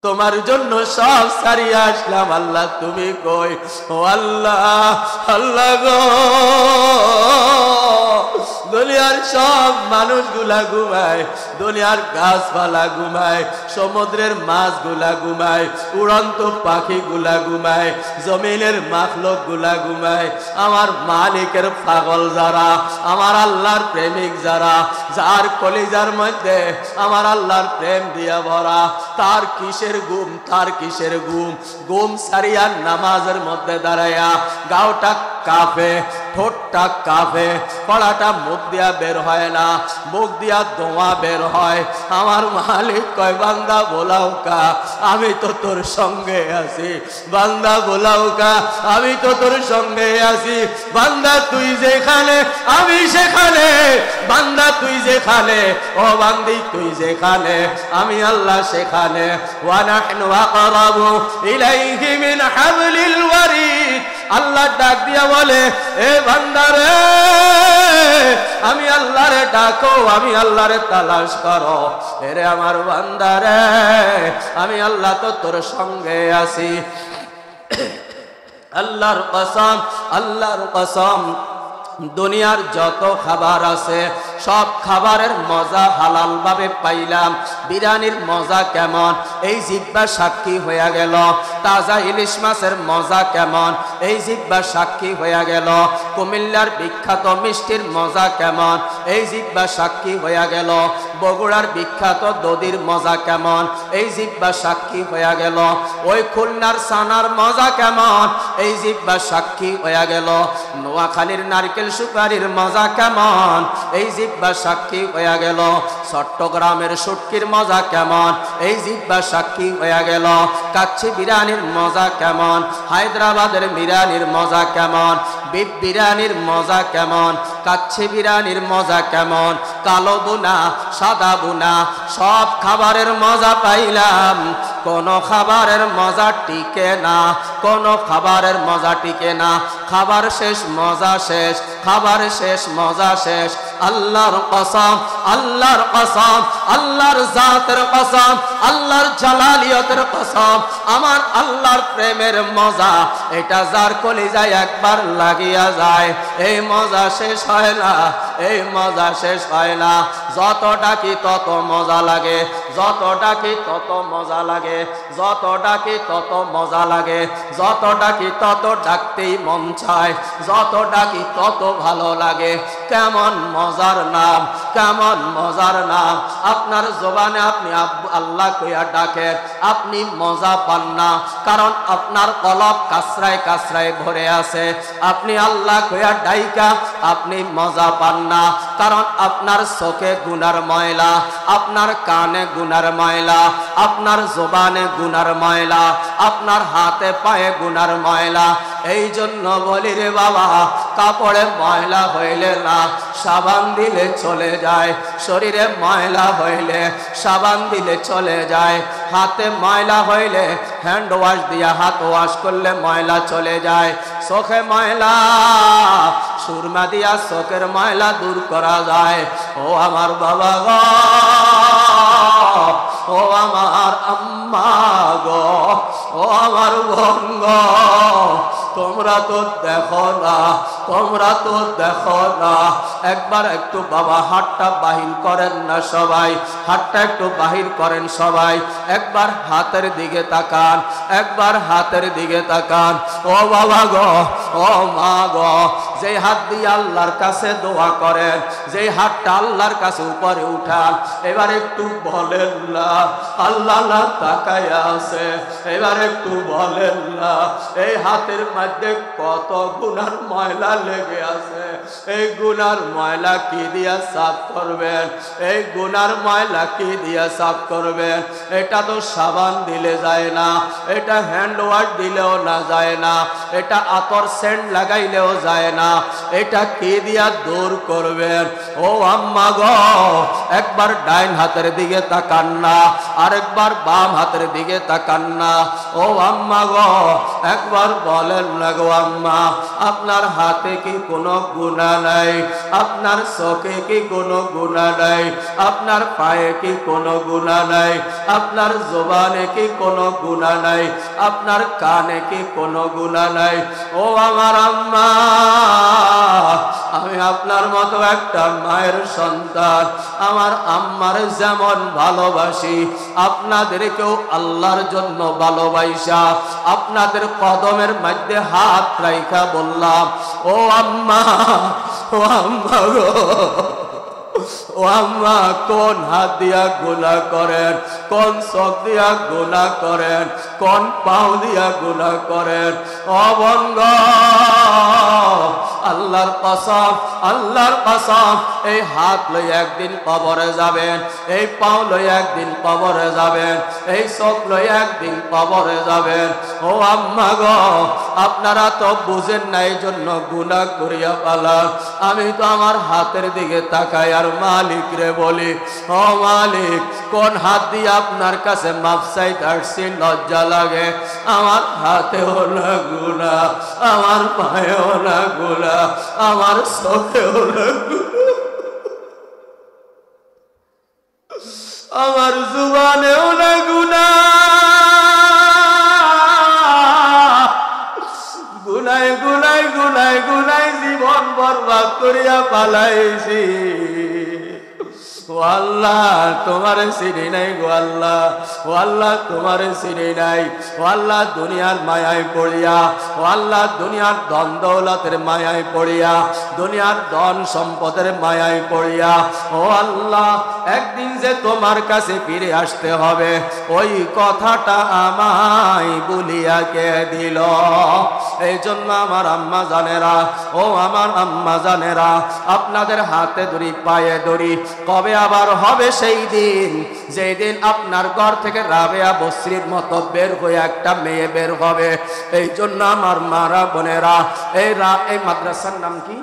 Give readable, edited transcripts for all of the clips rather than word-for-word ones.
তোমার জন্য সব ছাড়িয়ে আসলাম আল্লাহ তুমি কই ও আল্লাহ আল্লাহ গো দুনিয়ার সব মানুষগুলা ঘুমায় দুনিয়ার গাছপালা ঘুমায় সমুদ্রের মাছগুলা ঘুমায় উড়ন্ত পাখিগুলা ঘুমায় জমিনের মাখলুক গুলা ঘুমায় আমার মালিকের পাগল যারা আমার আল্লাহর প্রেমিক যারা যার কলিজার মধ্যে আমার আল্লাহর প্রেম দিয়া ভরা তার কিসের ঘুম তার কিসের ঘুম ঘুম সারিয়া নামাজের মধ্যে দাঁড়াইয়া গাওটা কাঁপে ঠোঁটটা কাঁপে পড়াটা মুখ দিয়া বের হয় না মুখ দিয়া ধোঁয়া বের হয় আমার মালিক কয় বান্দা বোলাও কা আমি তো তোর সঙ্গে আছি বান্দা বোলাও কা আমি তো তোর সঙ্গে আছি বান্দা তুই যেখানে আমি সেখানে বান্দা তুই যেখানে ও বান্দি তুই যেখানে আমি আল্লাহ সেখানে ওয়া নাহনু আকরাবু ইলাইহি মিন হাবলিল ওয়ারিদ আল্লাহ ডাক দিয়া বলে এ বান্দারে আমি আল্লাহরে ডাকো আমি আল্লাহরে তালাশ করো এরে আমার বান্দারে আমি আল্লাহ তো তোর সঙ্গে আছি আল্লাহর কসম আল্লাহর কসম দুনিয়ার যত খাবার আছে সব খাবারের মজা হালাল ভাবে পাইলাম বিরিয়ানির মজা কেমন এই জিহ্বা সাক্ষী হয়ে গেল তাজা ইলিশ মাছের মজা কেমন এই জিহ্বা সাক্ষী হয়ে গেল কুমিল্লার বিখ্যাত মিষ্টির মজা কেমন এই জিহ্বা সাক্ষী হয়ে গেল বগুড়ার বিখ্যাত দধির মজা কেমন এই জিহ্বা সাক্ষী হয়ে গেল ওই খুলনার সানার মজা কেমন এই জিহ্বা সাক্ষী হয়ে গেল নোয়াখালীর নারকেল সুপারির মজা কেমন এই জিহ্বা সাক্ষী হয়ে গেল চট্টগ্রামের শুটকির মজা কেমন এই জিহ্বা সাক্ষী হয়ে গেল কাচ্চি বিরিয়ানির মজা কেমন হায়দ্রাবাদের বিরিয়ানির মজা কেমন বিফ বিরিয়ানির মজা কেমন কাচ্চি বিরিয়ানির মজা কেমন কালো বুনা সাদা বুনা সব খাবারের মজা পাইলাম কোন খাবারের মজা টিকে না কোন খাবারের মজা টিকে না খাবার শেষ মজা শেষ খাবার শেষ মজা শেষ আল্লাহর কসম আল্লাহর কসম আল্লাহর জাতের কসম আল্লাহর জালালিয়তের কসম আমার আল্লাহর প্রেমের মজা এটা যার কলিজায় একবার লাগিয়া যায় এই মজা শেষ হয় না এই মজা শেষ হয় না যত ডাকি তত মজা লাগে যত ডাকি তত মজা লাগে যত ডাকি তত মজা লাগে যত ডাকি তত ডাকতেই মন চায় যত ডাকি তত ভালো লাগে কেমন মজার নাম কেমন মজার নাম আপনার জবানে আপনি আল্লাহ কইয়া ডাকেন আপনি মজা পান না কারণ আপনার কলব কাসরায় কাসরায় ভরে আছে আপনি আল্লাহ কইয়া ডাইকা আপনি মজা পান না কারণ আপনার চোখে গুনার ময়লা আপনার কানে গুনার ময়লা আপনার জবানে গুনার ময়লা আপনার হাতে পায়ে গুনার ময়লা এই জন্য বলি রে বাবা কাপড়ে ময়লা হইলে না সাবান দিলে চলে যায় শরীরে ময়লা হইলে সাবান দিলে চলে যায় হাতে ময়লা হইলে হ্যান্ড ওয়াশ দিয়া হাত ওয়াশ করলে ময়লা চলে যায় চোখে ময়লা সুরমা দিয়া চোখের ময়লা দূর করা যায় ও আমার বাবা গো ও আমার আম্মা গো ও আমার বোন গো তোমরা তো দেখো না তোমরা তো দেখো না একবার একটু বাবা হাতটা বাহির করেন না সবাই হাতটা একটু বাহির করেন সবাই একবার হাতের দিকে তাকান একবার হাতের দিকে তাকান ও বাবা গো ও মা গো যে হাত দিয়ে আল্লাহর কাছে দোয়া করেন যে হাতটা আল্লাহর কাছে উপরে উঠান এবার একটু বলেন না আল্লাহ না তাকায়া আছে এবার একটু বলেন না এই হাতের মধ্যে কত গুনার ময়লা লেগে আছে এই গুনার ময়লা কি দিয়া সাফ করবেন এই গুনার ময়লা কি দিয়া সাফ করবেন এটা তো সাবান দিলে যায় না এটা হ্যান্ড ওয়াশ দিলেও না যায় না এটা আতর সেন্ট লাগাইলেও যায় না এটা কি দিয়া দূর করবেন ও আম্মা গো একবার ডাইন হাতের দিকে তাকান না আরেকবার বাম হাতের দিকে তাকান না ও আম্মা গো একবার বলেন না গো আম্মা, আপনার হাতে কি কোনো গুনাহ নাই? আপনার চোখে কি কোনো গুনাহ নাই? আপনার পায়ে কি কোনো গুনাহ নাই? আপনার জবানে কি কোনো গুনাহ নাই? আপনার কানে কি কোনো গুনাহ নাই? ও আমার আম্মা, আমি আপনার মতো একটা মায়ের সন্তান, আমার আম্মার যেমন ভালোবাসি, আপনাদেরকেও আল্লাহর জন্য ভালোবাসা আপনাদের কদমের মধ্যে হাত রাইখা বললাম, ও আম্মা, ও আম্মা গো, ও আম্মা, কোন হাত দিয়া গুনাহ করেন, কোন চোখ দিয়া গুনাহ করেন, কোন পাও দিয়া গুনাহ করেন? অবঙ্গ, আল্লাহর কসম, আল্লাহর কসম, এই হাত লই একদিন কবরে যাবেন, এই পাও লই একদিন কবরে যাবেন, এই চোখ লই একদিন কবরে যাবেন। ও আম্মা গো, আপনারা তো বুঝেন না, এই জন্য গুনাহ করিয়া পালাম। আমি তো আমার হাতের দিকে তাকাই আর মালিক রে বলি, ও মালিক, কোন হাত দিয়ে আপনার কাছে মাপ চাইতে আসছি, লজ্জা লাগে। আমার হাতেও না গুনাহ, আমার পায়েও না গুনাহ, আমার চোখেও না গুনাহ, আমার জুবানেও না গুনাহ। গুনায় গুনায় গুনায় গুনায় জীবন বরবাদ করিয়া পালাইছি। ও আল্লাহ, তোমার চিনি নাই গো আল্লাহ, ও আল্লাহ, তোমার চিনি নাই। ও আল্লাহ, দুনিয়ার মায়ায় পড়িয়া, ও আল্লাহ, দুনিয়ার ধন দৌলতের মায়ায় পড়িয়া, দুনিয়ার ধন সম্পদের মায়ায় পড়িয়া, ও আল্লাহ, একদিন যে তোমার কাছে ফিরে আসতে হবে, ওই কথাটা আমায় বলিয়া কে দিল? এই জন্য আমার আম্মা জানেরা, ও আমার আম্মা জানেরা, আপনাদের হাতে ধরি, পায়ে ধরি, কবে আবার হবে সেই দিন, যেই দিন আপনার ঘর থেকে রাবেয়া বসরির মতো বের হয়ে একটা মেয়ে বের হবে। এই জন্য আমার মারা বোনেরা, এই মাদ্রাসার নাম কি?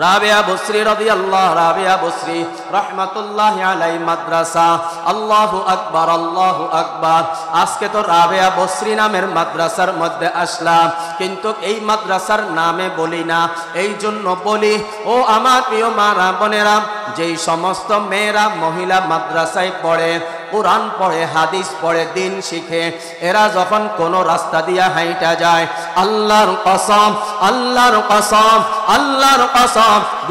রাবেয়া বসরি রাদিয়াল্লাহু, রাবেয়া বসরি রাহমাতুল্লাহি আলাইহি মাদ্রাসা। আল্লাহু আকবার, আল্লাহু আকবার। আজকে তো রাবেয়া বসরি নামের মাদ্রাসার মধ্যে আসলাম, কিন্তু এই মাদ্রাসার নামে বলি না, এই জন্য বলি, ও আমার প্রিয় মারা বোনেরা, যেই সমস্ত মেয়েরা মহিলা মাদ্রাসায় পড়ে, কুরআন পড়ে, হাদিস পড়ে, দিন শিখে, এরা যখন কোন রাস্তা দিয়া হাইটা যায়, আল্লাহর কসম, আল্লাহর কসম, আল্লাহর কসম,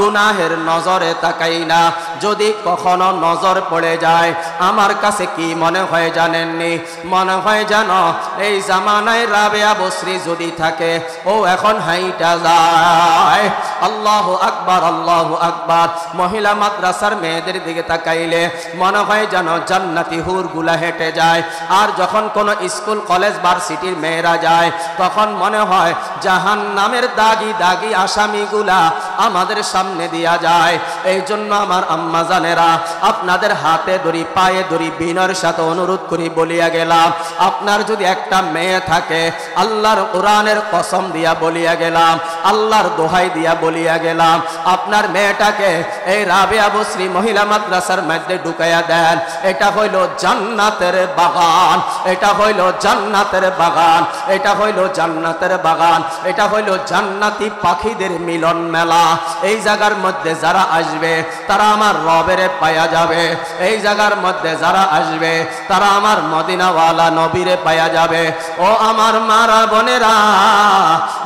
গুনাহের নজরে তাকাই না। যদি কখনো নজর পড়ে যায়, আমার কাছে কি মনে হয় জানেননি? মনে হয় জানো, এই জামানায় রাবেয়া বসরি যদি থাকে, ও এখন হাইটা যায়। আল্লাহু আকবার, আল্লাহু আকবার। মহিলা মাদ্রাসার মেয়েদের দিকে তাকাইলে মনে হয় জানো জান্নাতি হুর গুলা হেঁটে যায়। আর যখন কোন স্কুল কলেজ ভার্সিটির মেয়েরা যায়, তখন মনে হয় জাহান্নামের দাগি দাগি আসামিগুলা আমাদের সামনে দিয়া যায়। এই জন্য আমার আম্মা জানেরা, আপনাদের হাতে ধরি, পায়ে ধরি, বিনয়ের সাথে অনুরোধ করি বলিয়া গেলাম, আপনার যদি একটা মেয়ে থাকে, আল্লাহর কোরআনের কসম দিয়া বলিয়া গেলাম, আল্লাহর দোহাই দিয়া বলিয়া গেলাম, আপনার মেয়েটাকে এই রাবেয়া বসরি মহিলা মাদ্রাসার মধ্যে ঢুকাইয়া দেন। এটা হইল জান্নাতের বাগান, এটা হইল জান্নাতের বাগান, এটা হইল জান্নাতের বাগান, এটা হইল জান্নাতি পাখিদের মিলন মেলা। এই জায়গার মধ্যে যারা আসবে, তারা আমার রবের পায়া যাবে। এই জায়গার মধ্যে যারা আসবে, তারা আমার মদিনাওয়ালা নবীরে পায়া যাবে। ও আমার মারা বোনেরা,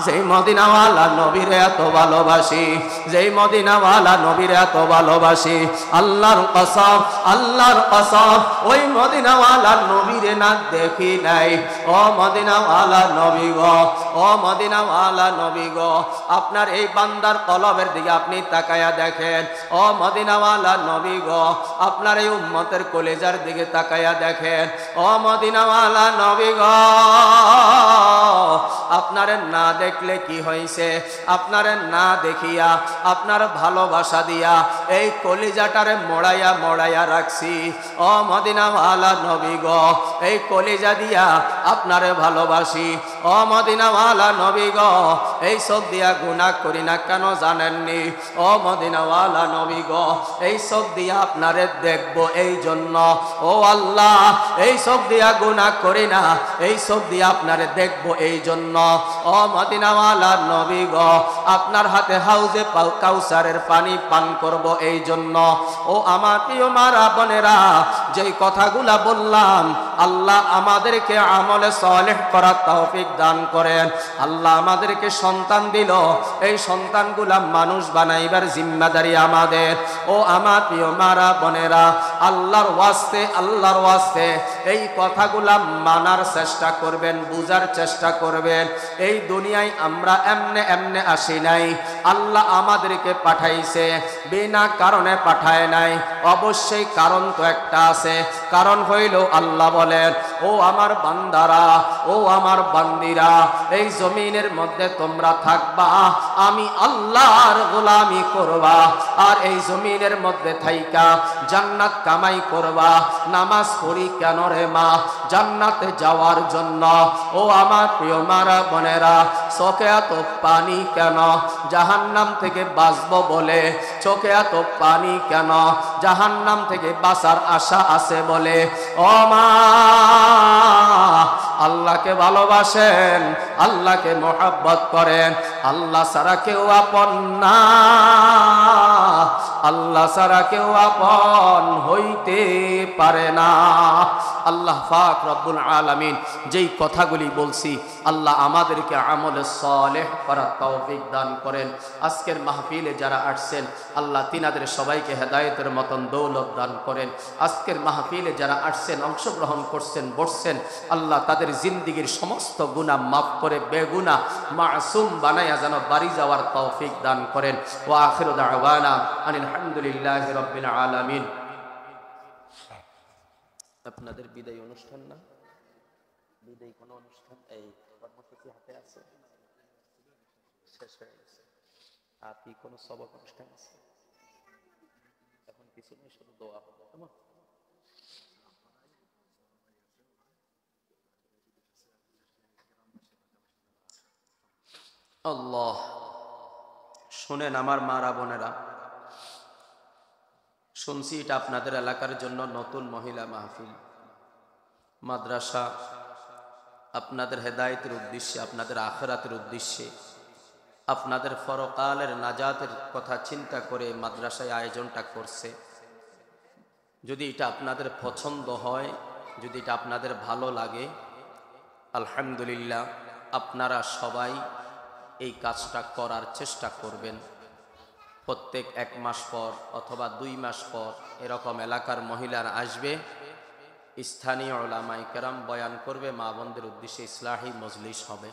যেই মদিনাওয়ালা নবীরে এত ভালোবাসি, যেই মদিনাওয়ালা নবীরে এত ভালোবাসি, আল্লাহর কসম, আল্লাহর কসম, ওই মদিনাওয়ালা নবীরে না দেখি নাই। ও মদিনাওয়ালা নবী গো, ও মদিনাওয়ালা নবী গো, আপনার এই বান্দার কলবের দিকে আপনি তাকায়া দেখেন। ও মদিনাওয়ালা নবী গো, আপনার এই উম্মতের কলেজার দিকে তাকায়া দেখেন। ও মদিনাওয়ালা নবী গো, আপনারে না দেখলে কি হইছে? আপনারে না দেখিয়া, আপনার ভালোবাসা দিয়া এই কলিজাটারে মোড়াইয়া মোড়াইয়া রাখছি। ও মদিনাওয়ালা নবী গো, এই কলিজা দিয়া আপনারে ভালোবাসি। ও মদিনাওয়ালা নবী গো, এই চোখ দিয়া গুনাহ করি না কেন জানেননি? ও মদিনাওয়ালা নবী গো, এই চোখ দিয়া আপনারে দেখবো এই জন্য। ও আল্লাহ, এই চোখ দিয়া গুনাহ করি না, এই চোখ দিয়া আপনারে দেখবো এই জন্য। জন্য। ও মদিনাওয়ালা নবী গো, আপনার হাতে হাউজে কাউসারের পানি পান করব এই জন্য। ও আমার প্রিয় মারা বোনেরা, যেই কথাগুলা বললাম, আল্লাহ আমাদেরকে আমলে সালেহ করার তৌফিক দান করেন। আল্লাহ আমাদেরকে সন্তান দিল, এই সন্তানগুলা মানুষ বানাইবার জিম্মাদারি আমাদের। ও আমার প্রিয় মারা বোনেরা, আল্লাহর ওয়াস্তে এই কথাগুলা মানার চেষ্টা করবেন, বুঝার চেষ্টা করবেন। এই দুনিয়ায় আমরা এমনে আসি নাই, আল্লাহ আমাদেরকে পাঠাইছে, বিনা কারণে পাঠায় নাই। অবশ্যই কারণ তো একটা আছে, কারণ হইল আল্লাহ বলেন, ও আমার বান্দারা, ও আমার বান্দিরা, এই জমিনের মধ্যে তোমরা থাকবা, আমি আল্লাহর গোলামি করবা, আর এই জমিনের মধ্যে থাইকা জান্নাত কামাই করবা। নামাজ পড়ি কেন রে মা? জান্নাতে যাওয়ার জন্য। ও আমার প্রিয় মারা বোনেরা, চোখে এত পানি কেন? জাহান্নাম থেকে বাঁচবো বলে। চোখে এত পানি কেন? জাহান্নাম থেকে বাঁচার আশা আছে বলে। ও মা, আল্লাহকে ভালোবাসেন, আল্লাহকে মোহাব্বত করেন। আল্লাহ ছাড়া কেউ আপন না, আল্লাহ ছাড়া কেউ আপন হইতে পারে না। আল্লাহ পাক রব্বুল আলামিন যেই কথাগুলি বলছি, আল্লাহ আমাদেরকে আমলে সালেহ করার তৌফিক দান করেন। আজকের মাহফিলে যারা আসছেন, আল্লাহ তিনাদের সবাইকে হেদায়েতের মতন দৌলত দান করেন। আজকের মাহফিলে যারা আসছেন, অংশগ্রহণ করছেন, বসছেন, আল্লাহ তাদের জিন্দিগির সমস্ত গুনাহ মাফ করে বেগুনাহ মাসুম বানায়া যেন বাড়ি যাওয়ার তৌফিক দান করেন। ওয়া আখিরু দাওয়ানা আনিল হামদুলিল্লাহি রাব্বিল আলামিন। আপনাদের বিদায় অনুষ্ঠান না, বিদায় কোন অনুষ্ঠান এই কর্মসূচি হাতে আছে, শেষ হয়ে গেছে। আর কি কোন সবক অনুষ্ঠান আছে? এখন কিছু নেই, শুধু দোয়া হবে। কেমন? আল্লাহ, শুনেন আমার মারা বোনেরা, শুনছি এটা আপনাদের এলাকার জন্য নতুন মহিলা মাহফিল, মাদ্রাসা আপনাদের হেদায়েতের উদ্দেশ্যে, আপনাদের আখিরাতের উদ্দেশ্যে, আপনাদের পরকালের নাজাতের কথা চিন্তা করে মাদ্রাসায় আয়োজনটা করছে। যদি এটা আপনাদের পছন্দ হয়, যদি এটা আপনাদের ভালো লাগে, আলহামদুলিল্লাহ, আপনারা সবাই এই কাজটা করার চেষ্টা করবেন। প্রত্যেক 1 মাস পর অথবা 2 মাস পর এরকম এলাকার মহিলারা আসবে, স্থানীয় উলামায়ে কেরাম বয়ান করবে, মা বোনদের উদ্দেশ্যে ইসলাহি মজলিস হবে।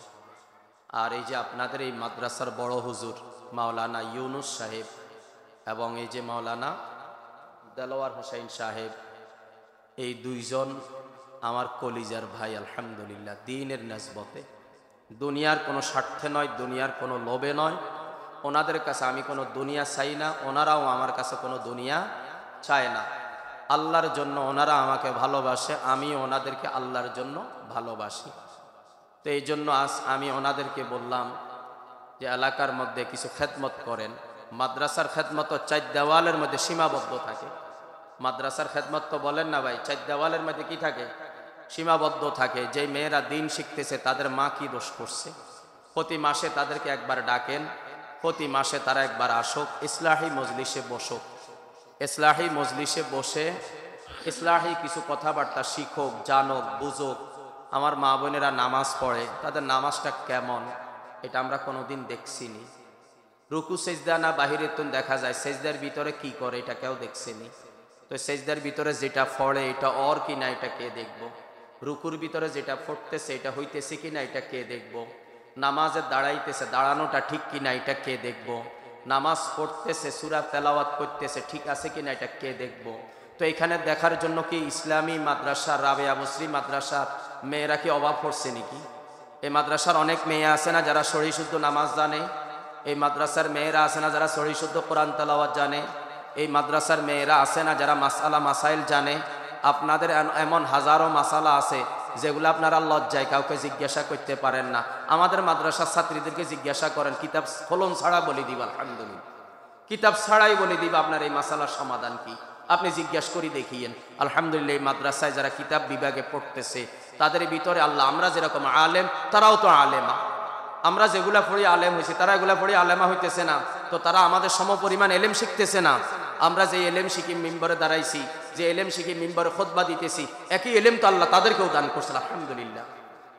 আর এই যে আপনাদের এই মাদ্রাসার বড় হুজুর মাওলানা ইউনুস সাহেব এবং এই যে মাওলানা দেলোয়ার হোসেন সাহেব, এই 2 জন আমার কলিজার ভাই। আলহামদুলিল্লাহ, দ্বীনের নিসবতে, দুনিয়ার কোনো স্বার্থে নয়, দুনিয়ার কোনো লোভে নয়। ওনাদের কাছে আমি কোনো দুনিয়া চাই না, ওনারাও আমার কাছে কোনো দুনিয়া চায় না। আল্লাহর জন্য ওনারা আমাকে ভালোবাসে, আমি ওনাদেরকে আল্লাহর জন্য ভালোবাসি। তো এই জন্য আজ আমি ওনাদেরকে বললাম যে এলাকার মধ্যে কিছু খেদমত করেন। মাদ্রাসার খেদমত 4 দেওয়ালের মধ্যে সীমাবদ্ধ থাকে। মাদ্রাসার খেদমত তো বলেন না ভাই, 4 দেওয়ালের মধ্যে কি থাকে? সীমাবদ্ধ থাকে। যে মেয়েরা দিন শিখতেছে তাদের মা কি দোষ করছে? প্রতি মাসে তাদেরকে একবার ডাকেন, প্রতি মাসে তারা একবার আসুক, ইসলাহি মজলিসে বসুক, ইসলাহি মজলিসে বসে ইসলাহি কিছু কথাবার্তা শিখুক, জানুক, বুঝুক। আমার মা বোনেরা নামাজ পড়ে, তাদের নামাজটা কেমন এটা আমরা কোনোদিন দেখছিনি। রুকু সেজদা না বাহিরে তো দেখা যায়, সেজদার ভিতরে কি করে এটা কেউ দেখছেনি। তো সেজদার ভিতরে যেটা পড়ে এটা ওর কি না এটা কে দেখবো? রুকুর ভিতরে যেটা পড়তেছে এটা হইতেছে কি না এটা কে দেখবো? নামাজে দাঁড়াইতেছে, দাঁড়ানোটা ঠিক কি না এটা কে দেখবো? নামাজ পড়তেছে, সূরা তেলাওয়াত করতেছে, ঠিক আছে কি না এটা কে দেখবো? তো এখানে দেখার জন্য কি ইসলামী মাদ্রাসা, রাবেয়া মুসলিম মাদ্রাসার মেয়েরা কি অভাব পড়ছে নাকি? এই মাদ্রাসার অনেক মেয়ে আছে না যারা সহি শুদ্ধ নামাজ জানে? এই মাদ্রাসার মেয়েরা আছে না যারা সহি শুদ্ধ কোরআন তেলাওয়াত জানে? এই মাদ্রাসার মেয়েরা আছে না যারা মাসআলা মাসাইল জানে? আপনাদের এমন হাজারো মাসালা আছে যেগুলো আপনারা লজ্জায় কাউকে জিজ্ঞাসা করতে পারেন না। আমাদের মাদ্রাসার ছাত্রীদেরকে জিজ্ঞাসা করেন, কিতাব ফলন ছাড়া বলে দিব, আলহামদুলিল্লাহ, কিতাব ছাড়াই বলে দিব আপনার এই মাসালার সমাধান কি। আপনি জিজ্ঞাসা করে দেখিয়েন। আলহামদুলিল্লাহ, এই মাদ্রাসায় যারা কিতাব বিভাগে পড়তেছে তাদের ভিতরে আল্লাহ, আমরা যেরকম আলেম তারাও তো আলেমা, আমরা যেগুলা পড়ি আলেম হয়েছি, তারা এগুলা পড়ি আলেমা হইতেছে না, তো তারা আমাদের সমপরিমাণ এলেম শিখতেছে না। আমরা যে এলেম শিখি মিম্বরে দাঁড়াইছি, যে এলেম শিখি মিম্বরে খুতবা দিতেছি, একই এলেম তো আল্লাহ তাদেরকেও দান করছে, আলহামদুলিল্লাহ।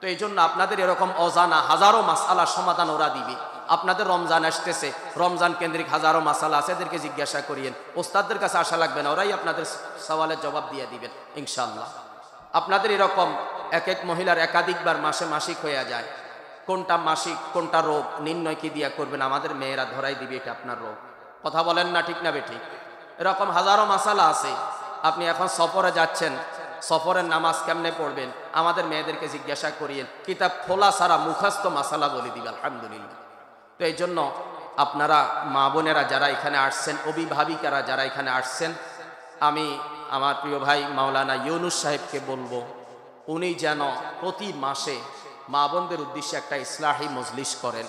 তো এই জন্য আপনাদের এরকম অজানা হাজারো মাসআলার সমাধান ওরা দিবে। আপনাদের রমজান আসতেছে, রমজান কেন্দ্রিক হাজারো মাসালা আছে, এদেরকে জিজ্ঞাসা করিয়েন, ওস্তাদদের কাছে আসা লাগবে না, ওরাই আপনাদের সওয়ালের জবাব দিয়ে দিবেন ইনশাআল্লাহ। আপনাদের এরকম এক এক মহিলার একাধিকবার মাসে মাসিক হয়ে যায়, কোনটা মাসিক কোনটা রোগ নির্ণয় কি দিয়া করবেন, আমাদের মেয়েরা ধরাই দিবে এটা আপনার রোগ। কথা বলেন না, ঠিক না বেঠিক? এরকম হাজারো মাসালা আছে। আপনি এখন সফরে যাচ্ছেন, সফরের নামাজ কেমনে পড়বেন, আমাদের মেয়েদেরকে জিজ্ঞাসা করিয়েন, কিতাব খোলা সারা মুখস্থ মাসালা বলে দিবে, আলহামদুলিল্লাহ। তো এই জন্য আপনারা মা বোনেরা যারা এখানে আসছেন, অভিভাবিকারা যারা এখানে আসছেন, আমি আমার প্রিয় ভাই মাওলানা ইউনুস সাহেবকে বলবো, উনি যেন প্রতি মাসে মা বোনদের উদ্দেশ্যে একটা ইসলাহি মজলিস করেন।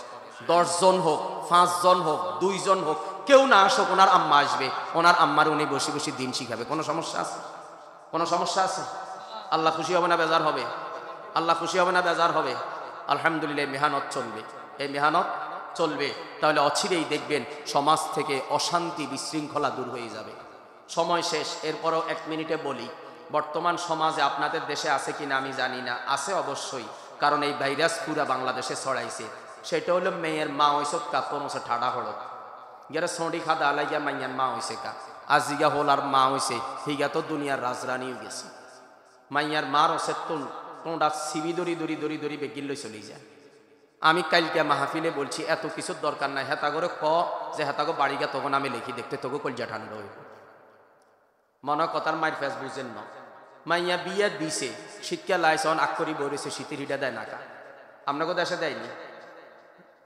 10 জন হোক, 5 জন হোক, 2 জন হোক, কেউ না আসুক, ওনার আম্মা আসবে, ওনার আম্মার উনি বসে বসে দিন শিখাবে। কোনো সমস্যা আছে? কোনো সমস্যা আছে? আল্লাহ খুশি হবে না বেজার হবে? আল্লাহ খুশি হবে না বেজার হবে? আলহামদুলিল্লাহ, মেহনত চলবে, এই মেহনত চলবে। তাহলে অচিরেই দেখবেন সমাজ থেকে অশান্তি বিশৃঙ্খলা দূর হয়ে যাবে। সময় শেষ, এরপরও 1 মিনিটে বলি, বর্তমান সমাজে আপনাদের দেশে আছে কিনা আমি জানি না, আছে অবশ্যই, কারণ এই ভাইরাস পুরা বাংলাদেশে ছড়াইছে। সেটা হলো মেয়ের মা হইসব কা তোমসে ঠাডা হলো গেরা সোঁডি খাদা আলাইয়া মাইয়ার মা হইছে কা, আজিগা হল আর মা হইছে হিগা তো দুনিয়ার রাজরানীও গেছে। মাইয়ার মার হচ্ছে তোমরা সিবি দড়ি দড়ি দড়ি দড়ি বেগিল্লই চলে যায়। আমি কালকে মাহফিলে বলছি, এত কিছুর দরকার নাই, হেতা করে ক যে হেতাগো বাড়ি গা, তখন আমি লিখি দেখতে তোকে কলজা ঠান্ডা হইব। মনে কথার মায়ের ফেস বুঝেন না, মাইয়া বিয়া দিছে, শীতকাল আইসন আগ করি বলেছে, শীতের হিটা দেয় নাকা। আপনাকে দেশে দেয়নি?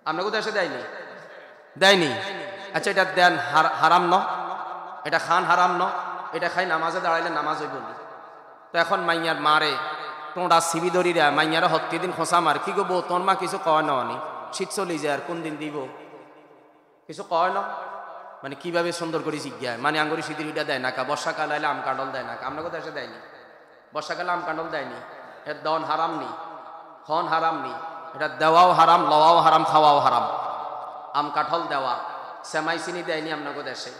আপনাকে দেশে দেয়নি? দেয়নি? আচ্ছা, এটা দেন হারাম ন? এটা খান হারাম ন? এটা খাই নামাজে দাঁড়াইলে নামাজ হইব না। তো এখন মাইয়ার মারে তোমরা সিবি দড়িরা মাইয়ারা হত্যি দিন খোঁচা মার, কি গো বউ তোর মা কিছু কয় না, অনি শীত চলে যায় আর কোন দিন দিব, কিছু কয় না? মানে কিভাবে সুন্দর করে জিজ্ঞায়, মানে আঙ্গুরি শীতের হিটা দেয় নাকা, বর্ষাকাল আইলে আম কাঁডল দেয় নাকা। আপনাকে দেশে দেয়নি? বর্ষাকালে আম কাঁডল দেয়নি? এর দন হারাম নি, খন হারাম নি, এটা দেওয়াও হারাম, লওয়াও হারাম, খাওয়াও হারাম। আম কাঁঠাল দেওয়া, সেমাই চিনি দেয়নি আপনাকে দেশে?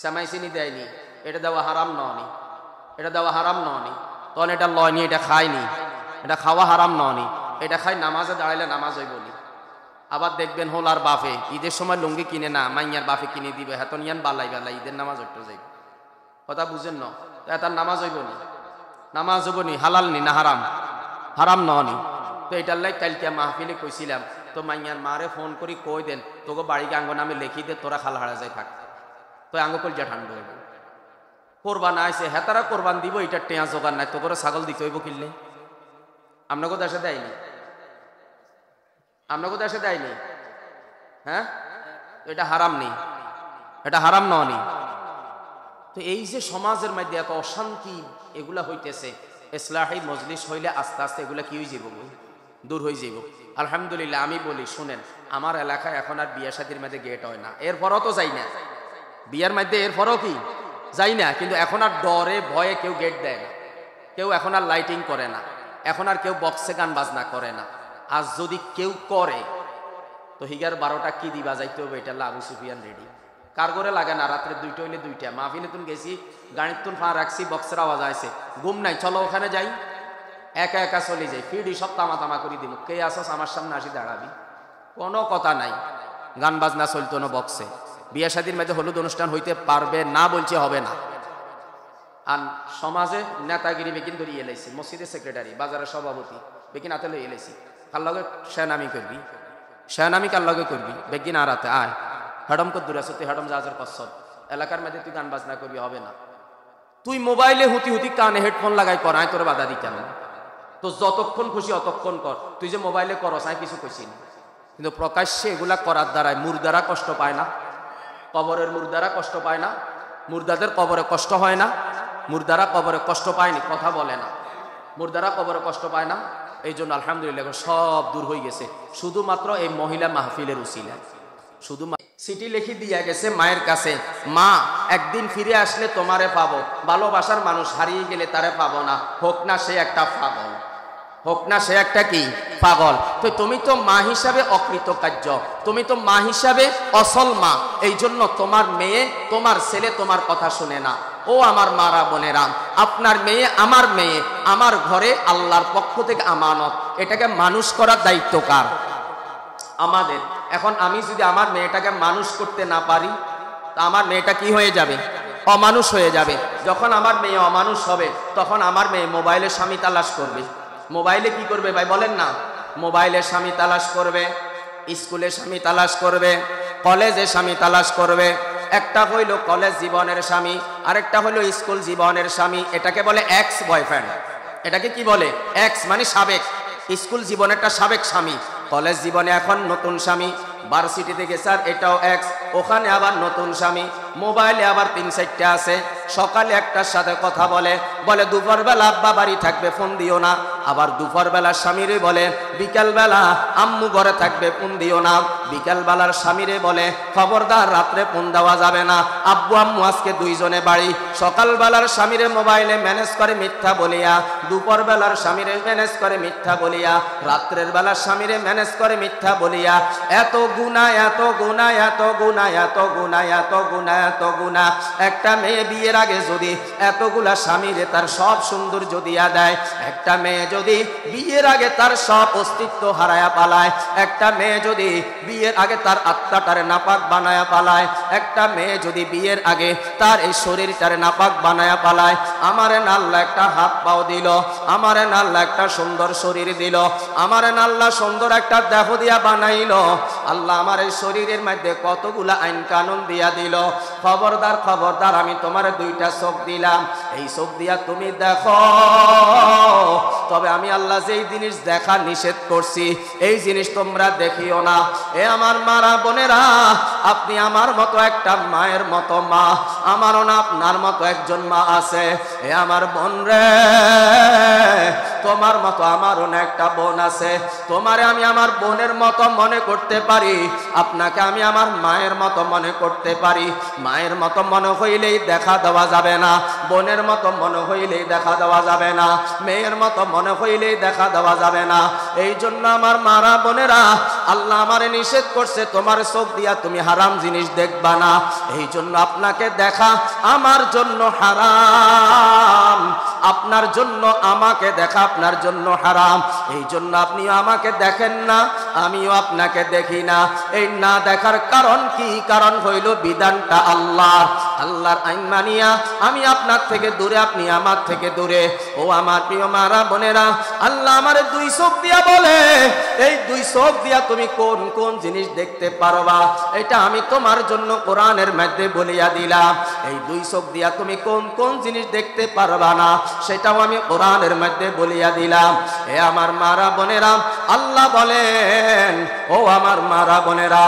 সেমাই চিনি দেয়নি, এটা দেওয়া হারাম ননি, এটা দেওয়া হারাম ননি, তখন এটা লয়নি, এটা খায়নি, এটা খাওয়া হারাম ননি, এটা খাই নামাজে দাঁড়াইলে নামাজ হইবনি। আবার দেখবেন হোল আর বাফে ঈদের সময় লুঙ্গি কিনে না, মাইয়ার বাফে কিনে দিবে, হেতন ইয়ান বালাই বালাই ঈদের নামাজ হইতে যাইব। কথা বুঝেন না? তার নামাজ হইবনি, নামাজ হইবনি, হালাল নি না হারাম? হারাম ননি। তো এটার লাই কালকে মাহফিলে কইছিলাম, তো মাইয়ার মারে ফোন করি কই দেন তোকে বাড়িকে আঙ্গ নামে লিখি দে, তোরা খাল হারা যায় থাক, তো আঙ্গ কলজা ঠান্ডা হইব। কোরবান আইসে, হেতারা কোরবান দিব, এটা টেঁয়া জোগান নাই, তো করে ছাগল দিতে হইব কিনলে। আপনাকে দেশে দেয়নি? আপনাকে দেশে দেয়নি? হ্যাঁ, এটা হারাম নেই, এটা হারাম ননি। তো এই যে সমাজের মধ্যে এত অশান্তি এগুলা হইতেছে, ইসলাহি মজলিস হইলে আস্তে আস্তে এগুলা কি হয়ে যাব, দূর হয়ে যাব। আলহামদুলিল্লাহ। আমি বলি শুনেন, আমার এলাকায় এখন আর বিয়া শাদীর মধ্যে গেট হয় না, এরপরও তো যাই না বিয়ার মধ্যে, এরপরও কি যাই না, কিন্তু এখন আর ডরে ভয়ে কেউ গেট দেয় না, কেউ এখন আর লাইটিং করে না, এখন আর কেউ বক্সে গান বাজনা করে না। আর যদি কেউ করে তো হিগার 12টা কি দিবা যাইতে হবে, এটা আবু সুফিয়ান রেডি। কার করে লাগে না, রাত্রে 2টা হইলে 2টা, মাহফিলে তুন গেছি, গাড়ির তুন ফা রাখছি, বক্সের আওয়াজ আইছে, ঘুম নাই, চলো ওখানে যাই, একা একা চলে যাই, ফিডি সব তামা তামা করে দিব, কে আসস আমার সামনে আসি দাঁড়াবি, কোনো কথা নাই, গান বাজনা চলতো না বক্সে। বিয়া শাদীর মধ্যে হলুদ অনুষ্ঠান হইতে পারবে না, বলছে হবে না। আর সমাজে নেতাগিরি বেকিন ধরিয়ে এলাইছি, মসজিদের সেক্রেটারি, বাজারের সভাপতি বেকিন হাতে লই এলাইছি, কার লগে সেনামি করবি, সেনামি কার লগে করবি, বেকিন আর হাতে আয়, হেডম কদ্দুর আছো তুই, হেডম জাহাজের কসব, এলাকার মধ্যে তুই গান বাজনা করবি, হবে না। তুই মোবাইলে হুতি হুতি কানে হেডফোন লাগাই কর, আয় তোর বাধা দিতাম না, তো যতক্ষণ খুশি অতক্ষণ কর, তুই যে মোবাইলে করস আয় কিছু কইছি না। কিন্তু প্রকাশ্যে এগুলা করার দ্বারাই মুর্দারা কষ্ট পায় না, কবরের মুর্দারা কষ্ট পায় না, মুর্দাদের কবরে কষ্ট হয় না, মুর্দারা কবরে কষ্ট পায়নি, কথা বলে না, মুর্দারা কবরে কষ্ট পায় না। এই জন্য আলহামদুলিল্লাহ সব দূর হয়ে গেছে, শুধুমাত্র এই মহিলা মাহফিলের উসিলা। শুধু চিঠি লিখি দিয়া গেছে মায়ের কাছে, মা একদিন ফিরে আসলে তোমারে পাবো, ভালোবাসার মানুষ হারিয়ে গেলে তারে পাবো না, হোক না সে একটা পাবো। হোক না সে একটা কি পাগল। তো তুমি তো মা হিসাবে অকৃতকার্য, তুমি তো মা হিসাবে অসল মা। এই জন্য তোমার মেয়ে তোমার ছেলে তোমার কথা শুনে না। ও আমার মারা বোনেরা, আপনার মেয়ে আমার ঘরে আল্লাহর পক্ষ থেকে আমানত, এটাকে মানুষ করার দায়িত্ব কার? আমাদের। এখন আমি যদি আমার মেয়েটাকে মানুষ করতে না পারি, তা আমার মেয়েটা কি হয়ে যাবে? অমানুষ হয়ে যাবে। যখন আমার মেয়ে অমানুষ হবে, তখন আমার মেয়ে মোবাইলে স্বামী তালাশ করবে। মোবাইলে কি করবে ভাই বলেন না? মোবাইলে স্বামী তালাশ করবে, স্কুলে স্বামী তালাশ করবে, কলেজে স্বামী তালাশ করবে। একটা হইল কলেজ জীবনের স্বামী, আরেকটা হইল স্কুল জীবনের স্বামী। এটাকে বলে এক্স বয়ফ্রেন্ড। এটাকে কি বলে? এক্স মানে সাবেক। স্কুল জীবনেরটা সাবেক স্বামী, কলেজ জীবনে এখন নতুন স্বামী। ভার্সিটিতে গেছে আর এটাও এক্স, ওখানে আবার নতুন স্বামী। মোবাইলে আবার 3-4টা আছে। সকালে একটার সাথে কথা বলে, বলে দুপুরবেলা আব্বা বাড়ি থাকবে ফোন দিও না। আবার দুপুরবেলা স্বামীরে বলে বিকালবেলা আম্মু ঘরে থাকবে ফোন দিও না। বিকালবেলার স্বামীরে বলে খবরদার রাত্রে ফোন দেওয়া যাবে না, আব্বু আম্মু আজকে দুইজনে বাড়ি। সকালবেলার স্বামীরে মোবাইলে ম্যানেজ করে মিথ্যা বলিয়া, দুপুরবেলার স্বামীরে ম্যানেজ করে মিথ্যা বলিয়া, রাত্রের বেলার স্বামীরে ম্যানেজ করে মিথ্যা বলিয়া। এত গুনাহ, এত গুনাহ, এত গুনাহ, এত গুনাহ, এত গুনাহ, এত গুনাহ। একটা মেয়ে বিয়ের আগে যদি এতগুলা স্বামীরে তার সব সৌন্দর্য দিয়া দেয়, একটা মেয়ে যদি বিয়ের আগে তার সব অস্তিত্ব হারায়া পালায়, একটা মেয়ে যদি বিয়ের আগে তার আত্মাটারে নাপাক বানায়া পালায়, একটা মেয়ে যদি বিয়ের আগে তার এই শরীরটারে নাপাক বানায়া পালায়, আমারে নাল্লা একটা হাত পাও দিল, আমারে নাল্লা একটা সুন্দর শরীর দিল, আমারে নাল্লা সুন্দর একটা দেহ দিয়া বানাইল, আল্লাহ আমার এই শরীরের মধ্যে কতগুলা আইন কানুন দিয়া দিল। খবরদার, খবরদার, আমি তোমার 2টা চোখ দিলাম, এই চোখ দিয়া তুমি দেখো। তবে আমি আল্লাহ যেই জিনিস দেখা নিষেধ করছি, এই জিনিস তোমরা দেখিও না। এ আমার মারা বোনেরা, আপনি আমার মতো একটা মায়ের মতো মা, আমারও না আপনার মতো একজন মা আছে। এ আমার বোন রে, তোমার মতো আমারও না একটা বোন আছে। তোমারে আমি আমার বোনের মতো মনে করতে পারি, আপনাকে আমি আমার মায়ের মতো মনে করতে পারি। মায়ের মতো মনে হইলেই দেখা দেওয়া যাবে না, বোনের মতো মনে হইলেই দেখা দেওয়া যাবে না, মেয়ের মতো মনে হইলেই দেখা দেওয়া যাবে না। এই জন্য আমার মারা বোনেরা, আল্লাহ আমারে নিষেধ করছে তোমার চোখ দিয়া তুমি হারাম জিনিস দেখবা না। এই জন্য আপনাকে দেখা আমার জন্য হারাম, আপনার জন্য আমাকে দেখা আপনার জন্য হারাম। এই জন্য আপনি আমাকে দেখেন না, আমিও আপনাকে দেখি না। এই না দেখার কারণ কি? কারণ হইল বিধানটা আল্লাহ, আল্লাহর আইন মানিয়া আমি আপনার থেকে দূরে, আপনি আমার থেকে দূরে। ও আমার প্রিয় মারা বোনেরা, আল্লাহ আমারে 2 চোখ দিয়া বলে, এই 2 চোখ দিয়া তুমি কোন কোন জিনিস দেখতে পারবা, এটা আমি তোমার জন্য কোরআনের মধ্যে বলিয়া দিলাম। এই 2 চোখ দিয়া তুমি কোন কোন জিনিস দেখতে পারবা না, সেটাও আমি কোরআনের মধ্যে বলিয়া দিলাম। এ আমার মারা বোনেরা, আল্লাহ বলেন, ও আমার মারা বোনেরা,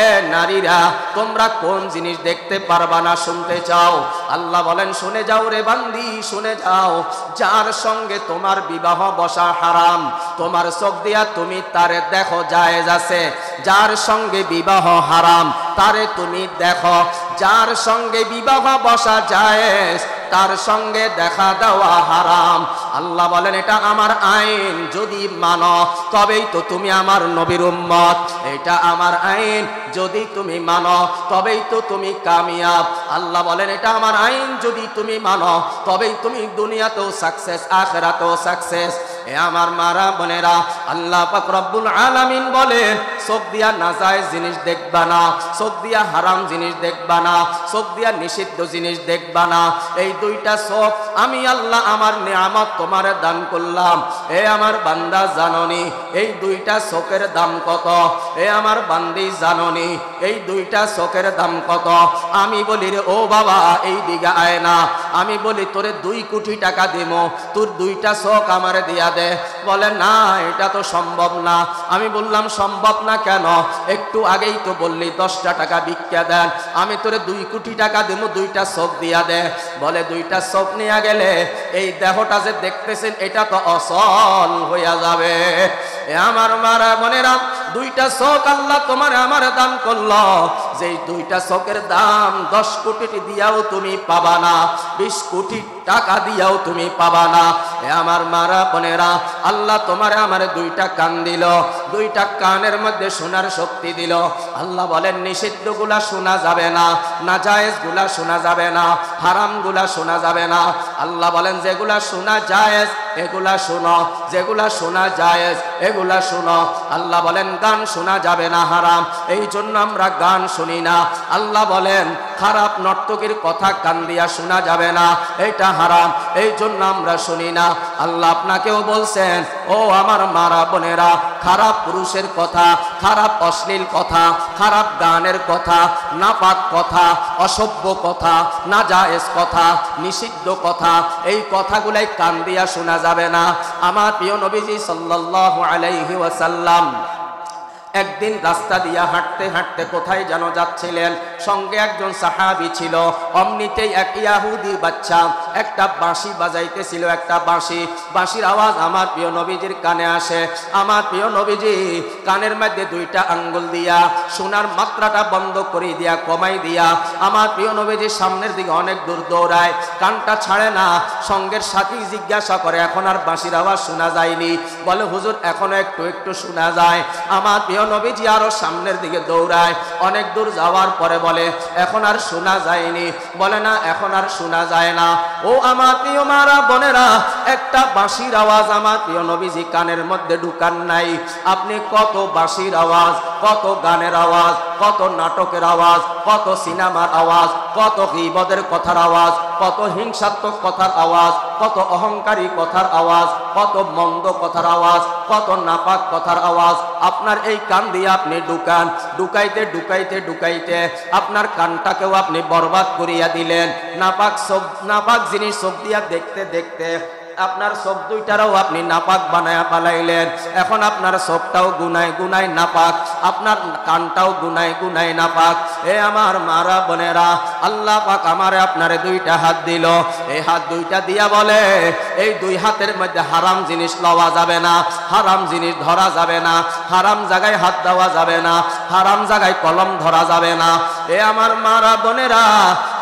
এ নারীরা, তোমরা কোন জিনিস দেখতে পারবা না শুনতে চাও? আল্লাহ বলেন, শুনে যাও রে বান্দি, শুনে যাও। যার সঙ্গে তোমার বিবাহ বসা হারাম, তোমার চোখ দিয়া তুমি তারে দেখো জায়েজ আছে। যার সঙ্গে বিবাহ হারাম, তারে তুমি দেখো। যার সঙ্গে বিবাহ বসা জায়েজ, তার সঙ্গে দেখা দেওয়া হারাম। আল্লাহ বলেন, এটা আমার আইন, যদি মানো তবেই তো তুমি আমার নবীর উম্মত। এটা আমার আইন, যদি তুমি মানো তবেই তো তুমি কামিয়াব। আল্লাহ বলেন, এটা আমার আইন, যদি তুমি মানো তবেই তুমি দুনিয়াতেও সাকসেস, আখিরাতেও সাকসেস। এ আমার মারা বোনেরা, আল্লাহ পাক রব্বুল আলামিন বলেন, চোখ দিয়া নাজায়েজ জিনিস দেখবা না, চোখ দিয়া হারাম জিনিস দেখবা না, চোখ দিয়া নিষিদ্ধ জিনিস দেখবা না। এই 2টা চোখ আমি আল্লাহ আমার নিয়ামত তোমারে দান করলাম। এ আমার বান্দা জাননি এই 2টা চোখের দাম কত? এ আমার বান্দি জাননি এই 2টা চোখের দাম কত? আমি বলি রে ও বাবা, এই দিকে আয় না। আমি বলি তোরে 2 কোটি টাকা দিব, তোর 2টা চোখ আমারে দিয়া দে। বলে না, এটা তো সম্ভব না। আমি বললাম সম্ভব না কেন? একটু আগেই তো বললি 10টা টাকা ভিক্ষা দেন, আমি তোরে 2 কোটি টাকা দেবো, 2টা চোখ দিয়া দে। বলে 2টা চোখ নিয়ে গেলে এই দেহটা যে দেখতেছেন এটা তো অচল হইয়া যাবে। আমার মারা বোনেরা, দুইটা চোখ আল্লাহ তোমার আমার দান করলো, যেই দুইটা চোখের দাম 10 কোটি দিয়াও তুমি পাবা না, 20 কোটি টাকা দিয়াও তুমি পাবা না। এ আমার মারা বোনেরা, আল্লাহ তোমার আমার দুইটা কান দিল, দুইটা কানের মধ্যে শোনার শক্তি দিল। আল্লাহ বলেন নিষিদ্ধ গুলা শোনা যাবে না, নাজায়েজ গুলা শোনা যাবে না, হারাম গুলা শোনা যাবে না। আল্লাহ বলেন যেগুলা শোনা জায়েজ এগুলা শোনো, যেগুলা শোনা জায়েজ এগুলা শোনো। আল্লাহ বলেন গান শোনা যাবে না, হারাম, এই জন্য আমরা গান শুনি না। আল্লাহ বলেন খারাপ নর্তকীর কথা কান দিয়া শোনা যাবে না, এটা হারাম, এই জন্য আমরা শুনি না। আল্লাহ আপনাকেও বলছেন ও আমার মারা বোনেরা, খারাপ পুরুষের কথা, খারাপ অশ্লীল কথা, খারাপ গানের কথা, নাপাক কথা, অসভ্য কথা, নাজায়েজ কথা, নিষিদ্ধ কথা, এই কথাগুলাই কান দিয়া শোনা যাবে না। আমার প্রিয় নবীজি সাল্লাল্লাহু আলাইহি ওয়াসাল্লাম একদিন রাস্তা দিয়া হাঁটতে হাঁটতে কোথায় যেন যাচ্ছিলেন, সঙ্গে একজন সাহাবী ছিল। অমনিতেই এক ইহুদি বাচ্চা একটা বাঁশি বাজাইতেছিল, একটা বাঁশির আওয়াজ আমার প্রিয় নবীজির কানে আসে। আমার প্রিয় নবীজি কানের মধ্যে দুইটা আঙ্গুল দিয়া শোনার মাত্রাটা বন্ধ করে দিয়া কমাই দিয়া আমার প্রিয় নবীজির সামনের দিকে অনেক দূর দৌড়ায়, কানটা ছাড়ে না। সঙ্গের সাথী জিজ্ঞাসা করে এখন আর বাঁশির আওয়াজ শোনা যায়নি? বলে হুজুর এখনো একটু একটু শোনা যায়। আমার প্রিয় নবীজি আরো সামনের দিকে দৌড়ায়, অনেক দূর যাওয়ার পরে বলে এখন আর শোনা যায়নি? বলে না এখন আর শোনা যায় না। ও আমার প্রিয় মারা বোনেরা, একটা বাঁশির আওয়াজ আমার প্রিয় নবীজি কানের মধ্যে ঢুকান নাই। আপনি কত বাঁশির আওয়াজ, কত গানের আওয়াজ, কত নাটকের আওয়াজ, কত সিনেমার আওয়াজ, কত গীবতের কথার আওয়াজ, কত হিংসাত্মক কথার আওয়াজ, কত অহংকারী কথার আওয়াজ, কত মন্দ কথার আওয়াজ, কত নাপাক কথার আওয়াজ আপনার এই কান দিয়ে আপনি ঢুকান। ঢুকাইতে ঢুকাইতে ঢুকাইতে আপনার কানটাকেও আপনি বরবাদ করিয়া দিলেন। নাপাক জিনিস চোখ দিয়া দেখতে দেখতে আপনার চোখ দুইটারও আপনি নাপাক বানায়া পালাইলেন। এখন আপনার চোখটাও গুনায় গুনায় নাপাক, আপনার কানটাও গুনায় গুনায় নাপাক। এ আমার মারা বোনেরা, আল্লাহ পাক আমারে আপনারে দুইটা হাত দিল। এই হাত দুইটা দিয়া বলে এই দুই হাতের মধ্যে হারাম জিনিস লওয়া যাবে না, হারাম জিনিস ধরা যাবে না, হারাম জায়গায় হাত দেওয়া যাবে না, হারাম জায়গায় কলম ধরা যাবে না। এ আমার মারা বোনেরা,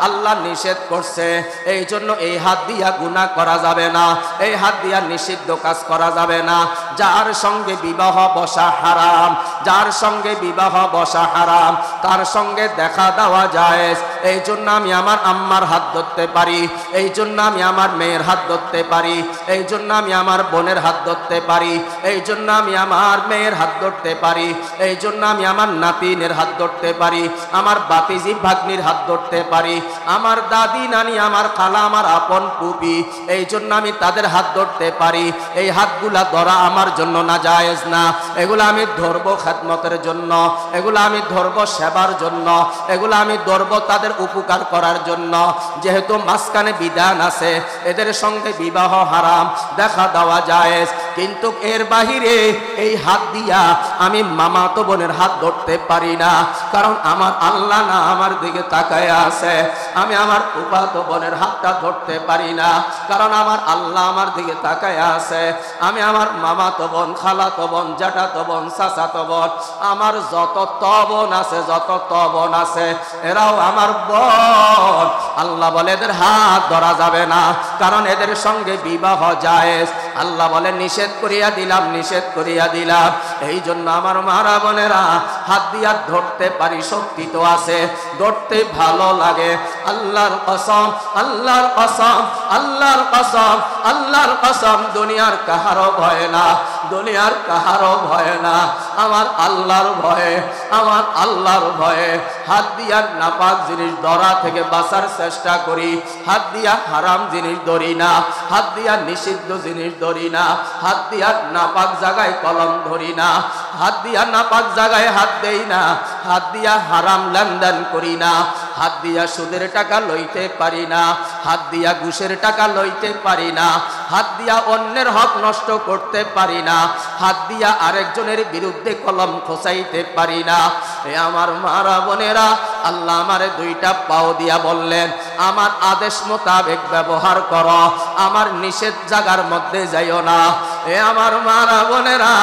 আল্লাহ নিষেধ করছে, এই জন্য এই হাত দিয়া গুনাহ করা যাবে না, এই হাত দিয়া নিষিদ্ধ কাজ করা যাবে না। যার সঙ্গে বিবাহ বসা হারাম, যার সঙ্গে বিবাহ বসা হারাম, তার সঙ্গে দেখা দেওয়া জায়েজ। এই জন্য আমি আমার আম্মার হাত ধরতে পারি, এই জন্য আমি আমার মেয়ের হাত ধরতে পারি, এই জন্য আমি আমার বোনের হাত ধরতে পারি, এই জন্য আমি আমার মেয়ের হাত ধরতে পারি, এই জন্য আমি আমার নাতিনের হাত ধরতে পারি, আমার বাতিজি ভাগ্নির হাত ধরতে পারি, আমার দাদি নানি, আমার খালা, আমার আপন পুপি, এই জন্য আমি তাদের হাত ধরতে পারি। এই হাতগুলা ধরা আমার জন্য না জায়েজ না, এগুলো আমি ধরবো খেদমতের জন্য, এগুলো আমি ধরবো সেবার জন্য, এগুলো আমি ধরবো তাদের উপকার করার জন্য। যেহেতু মাঝখানে বিধান আছে, এদের সঙ্গে বিবাহ হারাম, দেখা দেওয়া জায়েজ, কিন্তু এর বাহিরে এই হাত দিয়া আমি মামাতো বোনের হাত ধরতে পারি না, কারণ আমার আল্লাহ না আমার দিকে তাকায় আছে। আমি আমার ফুফাতো বোনের হাতটা ধরতে পারি না, কারণ আমার আল্লাহ আমার দিকে তাকায় আছে। আমি আমার মামাতো বোন, খালাতো বোন, জ্যাঠাতো বোন, চাচাতো বোন, আমার যত বোন আছে, যত বোন আছে, এরাও আমার বোন। আল্লাহ বলে এদের হাত ধরা যাবে না, কারণ এদের সঙ্গে বিবাহ জায়েজ। আল্লাহ বলে নিষেধ করিয়া দিলাম, নিষেধ করিয়া দিলাম। এই জন্য আমার মারা বোনেরা, হাত দিয়া ধরতে পারি, শক্তি তো আছে, ধরতে ভালো লাগে। আল্লাহর কসম, আল্লাহর কসম, আল্লাহর কসম, আল্লাহর কসম, দুনিয়ার কাহারও ভয় না, দুনিয়ার কাহারও ভয় না, আমার আল্লাহর ভয়ে, আমার আল্লাহর ভয়ে হাত দিয়া নাপাক জিনিস ধরা থেকে বাঁচার চেষ্টা করি। হাত দিয়া হারাম জিনিস ধরি না, হাত দিয়া নিষিদ্ধ জিনিস ধরি না, হাত দিয়া নাপাক জায়গায় কলম ধরি না, হাত দিয়া নাপাক জায়গায় হাত দেই না, হাত দিয়া হারাম লেনদেন করি না, হাত দিয়া সুদের টাকা লইতে পারি না, হাত দিয়া ঘুষের টাকা লইতে পারি না, হাত দিয়া অন্যের হক নষ্ট করতে পারি না, হাত দিয়া আরেকজনের বিরুদ্ধে কলম খোঁচাইতে পারি না। এ আমার মারা বোনেরা, আল্লাহ আমারে দুইটা পাও দিয়া বললেন আমার আদেশ মোতাবেক ব্যবহার করো, আমার নিষেধ জায়গার মধ্যে যাইও না। এ আমার মারা বোনেরা,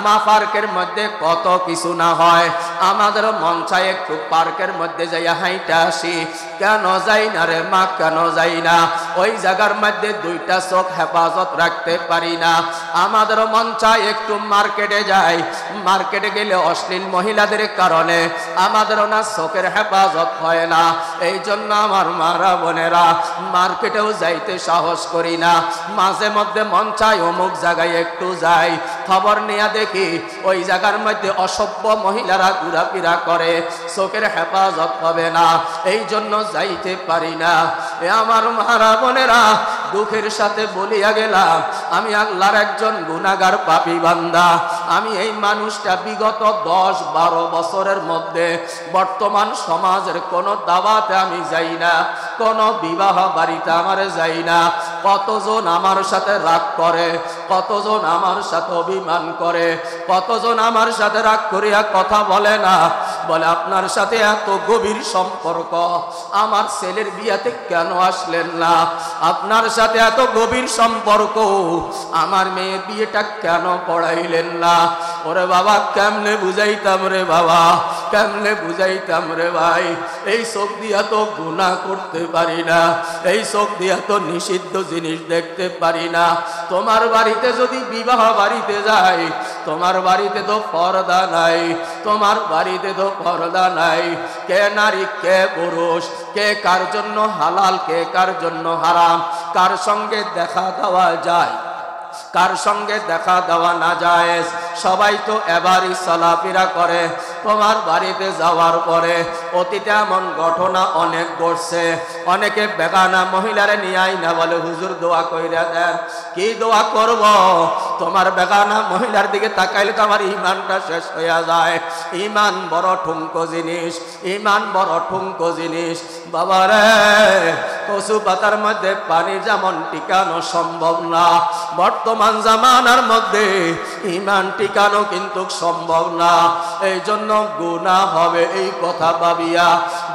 মা পার্কের মধ্যে কত কিছু না হয়, আমাদের মন চায় একটু পার্কের মধ্যে যাইয়া হাইটা আসি। কেন যাই না রে মা, কেন যাই না? ওই জায়গার মধ্যে দুইটা চোখ হেফাজত রাখতে পারি না। আমাদের মন চায় একটু মার্কেটে যাই, মার্কেটে গেলে অশ্লীল মহিলাদের কারণে আমাদেরও না চোখের হেফাজত হয় না। এই জন্য আমার মারা বোনেরা মার্কেটেও যাইতে সাহস করি না। মাঝে মধ্যে মন চায় অমুক জায়গায় একটু যাই, খবর নিয়ে দেখি ওই জায়গার মধ্যে অসভ্য মহিলারা ঘোরাফেরা করে, চোখের হেফাজত হবে না, এই জন্য যাইতে পারি না। এ আমার মারা বোনেরা, দুঃখের সাথে বলিয়া গেলাম আমি আল্লাহর একজন গুনাহগার পাপী বান্দা। আমি এই মানুষটা বিগত 10-12 বছরের মধ্যে বর্তমান সমাজের কোনো দাওয়াতে আমি যাই না, কোনো বিবাহ বাড়িতে আমার যাই না। কতজন আমার সাথে রাগ করে, কতজন আমার সাথে অভিমান করে, কতজন আমার সাথে রাগ করিয়া কথা বলে না, বলে আপনার সাথে এত গভীর সম্পর্ক, আমার ছেলের বিয়াতে কেন আসলেন না? আপনার সাথে এত গভীর সম্পর্ক, আমার মেয়ের বিয়েটা কেন পড়াইলেন না? ওরে বাবা, কেমনে বুঝাইতাম রে বাবা, কেমনে বুঝাইতাম রে ভাই? এই চোখ দিয়া তো গুনাহ করতে পারি না, এই চোখ দিয়া তো নিষিদ্ধ জিনিস দেখতে পারি না। তোমার বাড়িতে যদি বিবাহ বাড়িতে যাই, তোমার বাড়িতে তো পর্দা নাই, তোমার বাড়িতে তো পর্দা নাই। কে নারী, কে পুরুষ, কে কার জন্য হালাল, কে কার জন্য হারাম, কার সঙ্গে দেখা দেওয়া যায়, কার সঙ্গে দেখা দেওয়া না যায়, সবাই তো এবারই চলাফেরা করে। তোমার বাড়িতে যাওয়ার পরে অতীতে এমন ঘটনা অনেক ঘটছে। অনেকে বেগানা মহিলারে নিয়ে আই না, বলে হুজুর দোয়া কইরা দেন। কি দোয়া করব? তোমার বেগানা মহিলার দিকে তাকাইলে তো আমার ইমানটা শেষ হইয়া যায়। ইমান বড় ঠুনকো জিনিস, ইমান বড় ঠুনকো জিনিস। বাবারে, কচু পাতার মধ্যে পানি যেমন টিকানো সম্ভব না, বর্তমান জামানার মধ্যে ইমান টিকানো কিন্তু সম্ভব না। এই জন্য গুনাহ হবে এই কথা ভাবিয়া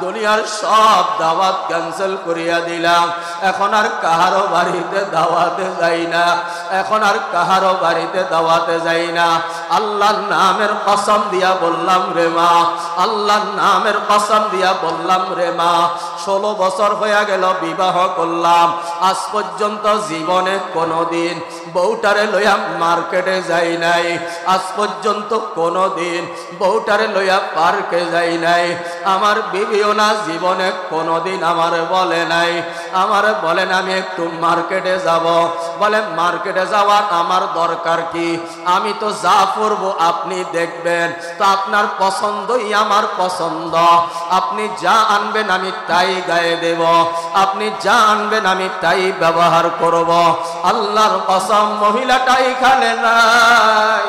দুনিয়ার সব দাওয়াত ক্যান্সেল করিয়া দিলাম। এখন আর কাহারো বাড়িতে দাওয়াতে যাই না, এখন আর কাহারো বাড়িতে দাওয়াতে যাই না। আল্লাহর নামের কসম দিয়া বললাম রে মা, আল্লাহর নামের কসম দিয়া বললাম রে মা, 16 বছর হয়ে গেল বিবাহ করলাম, আজ পর্যন্ত জীবনে কোনোদিন বউটারে লইয়া মার্কেটে যাই নাই, আজ পর্যন্ত কোনোদিন বউটারে লইয়া পার্কে যাই নাই। আমার বিবিও না জীবনে কোনোদিন আমার বলে নাই, আমার বলেন আমি একটু মার্কেটে যাব, বলে মার্কেটে যাওয়ার আমার দরকার কি? আমি তো যা করবো আপনি দেখবেন, তো আপনার পছন্দই আমার পছন্দ, আপনি যা আনবেন আমি তাই গায়ে দেব, আপনি যা আনবেন আমি তাই ব্যবহার করব। আল্লাহর কসম, মহিলাটা এখানে নাই।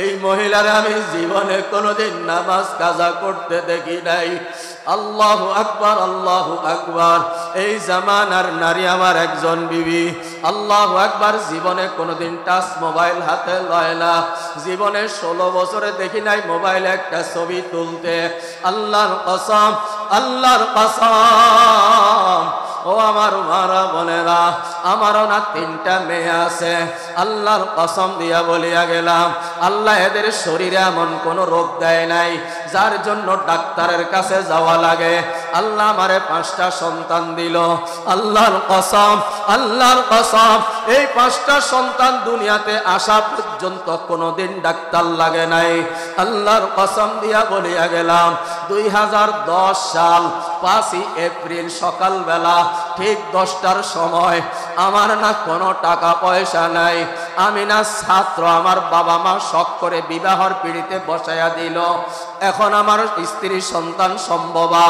এই মহিলার আমি জীবনে কোনোদিন নামাজ কাজা করতে দেখি নাই। আল্লাহু আকবার, আল্লাহু আকবার। এই জামানার নারী আমার একজন বিবি, আল্লাহু আকবার, জীবনে কোনোদিন টাচ মোবাইল হাতে লয় না। জীবনে 16 বছরে দেখি নাই মোবাইলে একটা ছবি তুলতে। আল্লাহর কসম, আল্লাহর কসম। ও আমার মারা বোনেরা, আমারও না 3টা মেয়ে আছে। আল্লাহর কসম দিয়া বলিয়া গেলাম, আল্লাহ এদের শরীরে এমন কোনো রোগ দেয় নাই যার জন্য ডাক্তারের কাছে যাওয়া লাগে। আল্লাহ আমারে 5টা সন্তান দিল। আল্লাহর কসম, আল্লাহর কসম, এই 5টা সন্তান দুনিয়াতে আসা পর্যন্ত কোনোদিন ডাক্তার লাগে নাই। আল্লাহর কসম দিয়া বলিয়া গেলাম, 2010 সাল 5ই এপ্রিল সকালবেলা ঠিক 10টার সময়, আমার না কোনো টাকা পয়সা নাই, আমি না ছাত্র, আমার বাবা মা শখ করে বিবাহর পিড়িতে বসাইয়া দিল। এখন আমার স্ত্রী সন্তান সম্ভবা।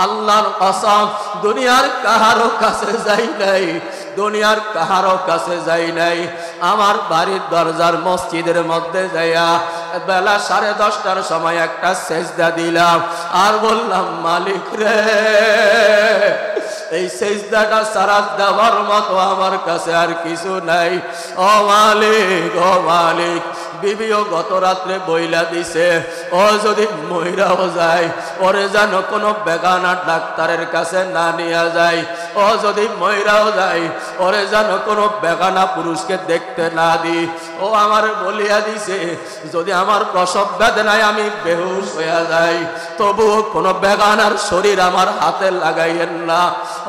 আল্লাহর কসম, দুনিয়ার কাহারো কাছে যাই নাই, দুনিয়ার কাহারো কাছে যাই নাই। আমার বাড়ির দরজার মসজিদের মধ্যে যাইয়া বেলা 10:30টার সময় একটা সেজদা দিলাম আর বললাম, মালিক রে, এই সেজদাটা সারা দেওয়ার মতো আমার কাছে আর কিছু নাই। ও মালিক, ও মালিক, বিবিও গত রাত্রে বইলা দিছে ও যদি মইরাও যায় ওরে যেন কোনো বেগানা ডাক্তারের কাছে না নিয়ে যায়, ও যদি মইরাও যায় ওরে যেন কোনো বেগানা পুরুষকে দেখতে না দি। ও আমার বলিয়া দিছে যদি আমার প্রসব বেদনায় আমি বেহুশ হইয়া যাই তবুও কোনো বেগানার শরীর আমার হাতে লাগাইয়েন না।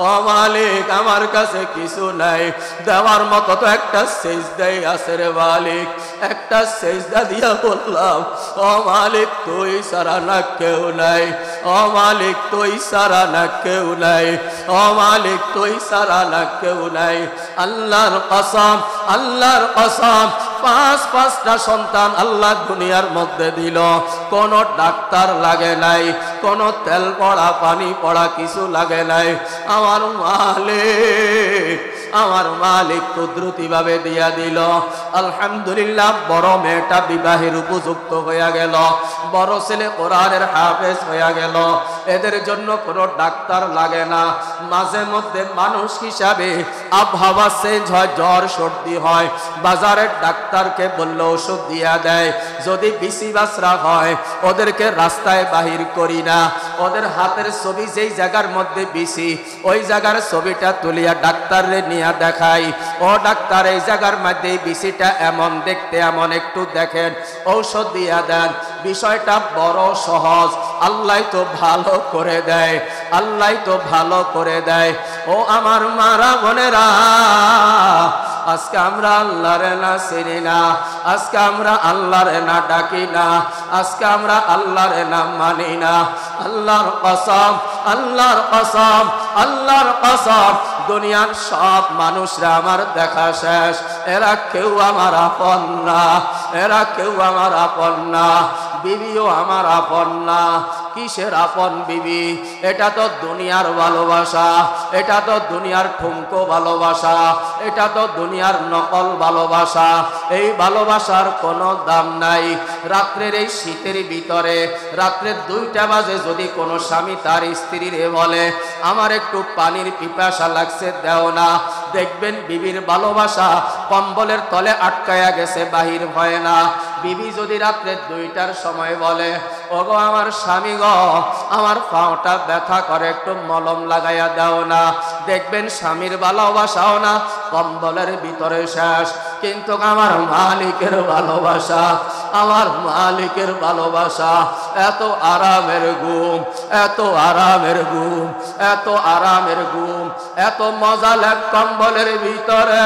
ও মালিক আমার কাছে কিছু নাই, দেওয়ার মতো তো একটা সেজদাই আছে রে মালিক। একটা সেজদা দিয়া বললাম ও মালিক তুই সারা না কেউ নাই, ও মালিক তুই সারা না কেউ নাই, ও মালিক তুই সারা না কেউ নাই। আল্লাহর কসম, আল্লাহর কসম, পাঁচটা সন্তান আল্লাহ দুনিয়ার মধ্যে দিল, কোন ডাক্তার লাগে নাই, কোন তেল পড়া পানি পড়া কিছু লাগে নাই। আমার মালিক, আমার মালিক কুদরতি ভাবে দিয়া দিল। আলহামদুলিল্লাহ বড় মেয়েটা বিবাহের উপযুক্ত হইয়া গেল, বড় ছেলে কোরআনের হাফেজ হইয়া গেল। এদের জন্য কোনো ডাক্তার লাগে না। মাঝে মধ্যে মানুষ হিসাবে আবহাওয়া চেঞ্জ হয়, জ্বর সর্দি হয়, বাজারের ডাক্তারকে বললে ওষুধ দিয়া দেয়। যদি বিসি বাসরা হয় ওদেরকে রাস্তায় বাহির করি না, ওদের হাতের ছবি যেই জায়গার মধ্যে বিসি ওই জায়গার ছবিটা তুলিয়া ডাক্তারে নিয়ে দেখাই, ও ডাক্তার এই জায়গার মধ্যে বিসিটা এমন দেখতে, এমন একটু দেখেন, ঔষধ দিয়া দেন। বিষয়টা বড় সহজ, আল্লাহ তো ভালো করে দেয়, আল্লাহ তো ভালো করে দেয়। ও আমার মারা বোনেরা, আজকে আমরা আল্লাহর না চিনি না, আজকে আমরা আল্লাহর না ডাকি না, আজকে আমরা আল্লাহর নাম মানি না। আল্লাহর কসম, আল্লাহর কসম, আল্লাহর কসম, দুনিয়ার সব মানুষরা আমার দেখা শেষ, এরা কেউ আমার আপন না, এরা কেউ আমার আপন না। বিবিও আমার আপন না। কিসের আপন বিবি? এটা তো দুনিয়ার ভালোবাসা, এটা তো দুনিয়ার ঠুমকো ভালোবাসা, এটা তো দুনিয়ার নকল ভালোবাসা। এই ভালোবাসার কোনো দাম নাই। রাত্রের এই শীতের ভিতরে রাত্রের 2টা বাজে যদি কোনো স্বামী তার স্ত্রীরে বলে আমার একটু পানির পিপাসা লাগছে দেও না, দেখবেন বিবির ভালোবাসা কম্বলের তলে আটকায়া গেছে, বাহির হয় না। বিবি যদি রাত্রে 2টার সময় বলে ওগো আমার স্বামী গো আমার পাওটা ব্যথা করে একটু মলম লাগাইয়া দাও না, দেখবেন স্বামীর ভালোবাসাও না কম্বলের ভিতরে শেষ। কিন্তু আমার মালিকের ভালোবাসা, আমার মালিকের ভালোবাসা এত আরামের ঘুম, এত আরামের ঘুম, এত আরামের ঘুম, এত মজা লাগে কম্বলের ভিতরে।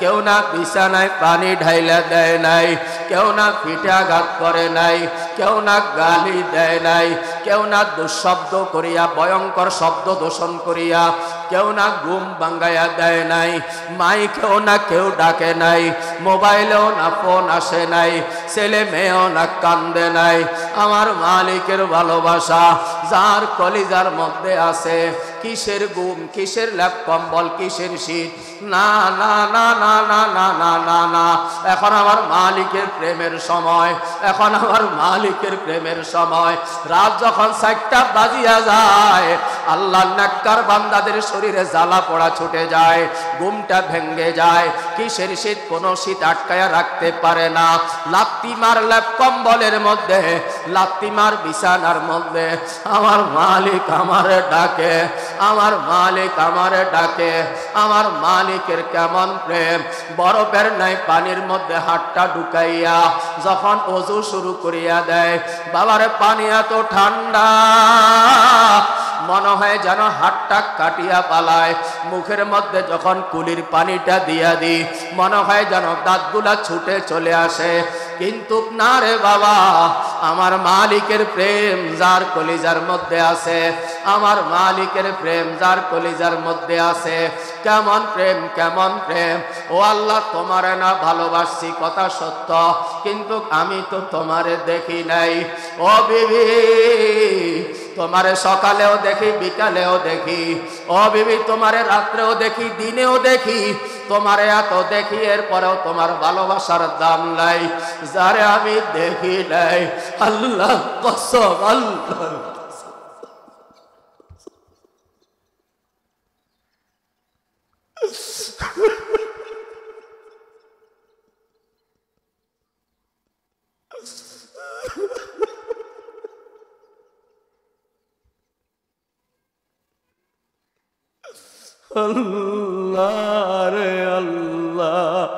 কেউ না বিছানায় পানি ঢাইলা দেয় নাই, কেউ না পিঠাঘাত করে নাই, কেউ না গালি দেয় নাই, কেউ না দুঃশব্দ করিয়া ভয়ঙ্কর শব্দ দূষণ করিয়া কেউ না ঘুম ভাঙ্গাইয়া দেয় নাই। মাইকেও না কেউ ডাকে নাই, মোবাইলেও না ফোন আসে নাই, ছেলে মেয়েও না কান্দে নাই। আমার মালিকের ভালোবাসা যার কলিজার মধ্যে আছে, কিসের ঘুম, কিসের ল্যাপ কম্বল, কিসের শীত? না না না না না না না না না। এখন আমার মালিকের প্রেমের সময়, এখন আমার মালিকের প্রেমের সময়। রাত যখন 4টা বাজিয়া যায় আল্লাহর নেককার বান্দাদের শরীরে জ্বালা পোড়া ছুটে যায়, ঘুমটা ভেঙ্গে যায়। কিসের শীত? কোনো শীত আটকায়া রাখতে পারে না। লাত্তি মার ল্যাপ কম্বলের মধ্যে, লাত্তি মার বিছানার মধ্যে আমার মালিক আমারে ডাকে, আমার মালিক আমারে ডাকে। আমার মালিকের কেমন প্রেম! বরফের নাই পানির মধ্যে হাতটা ঢুকাইয়া যখন ওযু শুরু করিয়া দেয়, বাবারে পানি এত ঠান্ডা মনে হয় যেন হাতটা কাটিয়া পালায়। মুখের মধ্যে যখন কুলির পানিটা দিয়া দিই মনে হয় যেন দাঁতগুলা ছুটে চলে আসে। কিন্তু না রে বাবা, আমার মালিকের প্রেম যার কলিজার মধ্যে আছে, আমার মালিকের প্রেম যার কলিজার মধ্যে আছে। কেমন প্রেম, কেমন প্রেম! ও আল্লাহ, তোমারে না ভালোবাসছি কথা সত্য, কিন্তু আমি তো তোমারে দেখি নাই। ও বিবি, তোমারে সকালেও দেখি, বিকালেও দেখি। ও বিবি, তোমারে রাত্রেও দেখি, দিনেও দেখি। তোমারে এত দেখি, এরপরেও তোমার ভালোবাসার দাম নাই। যারে আমি দেখি নাই, আল্লাহ কসম, আল্লাহ আল্লাহ রে আল্লাহ,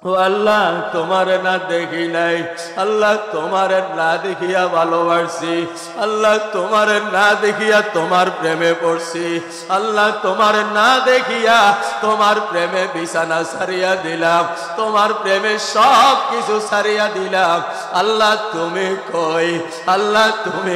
ও আল্লাহ তোমারে না দেখি নাই, আল্লাহ তোমারে না দেখিয়া ভালোবাসি, আল্লাহ তোমারে না দেখিয়া তোমার প্রেমে পড়ছি, আল্লাহ তোমারে না দেখিয়া তোমার প্রেমে বিছানা ছাড়িয়া দিলাম, তোমার প্রেমে সব কিছু ছাড়িয়া দিলাম। আল্লাহ তুমি কই, আল্লাহ তুমি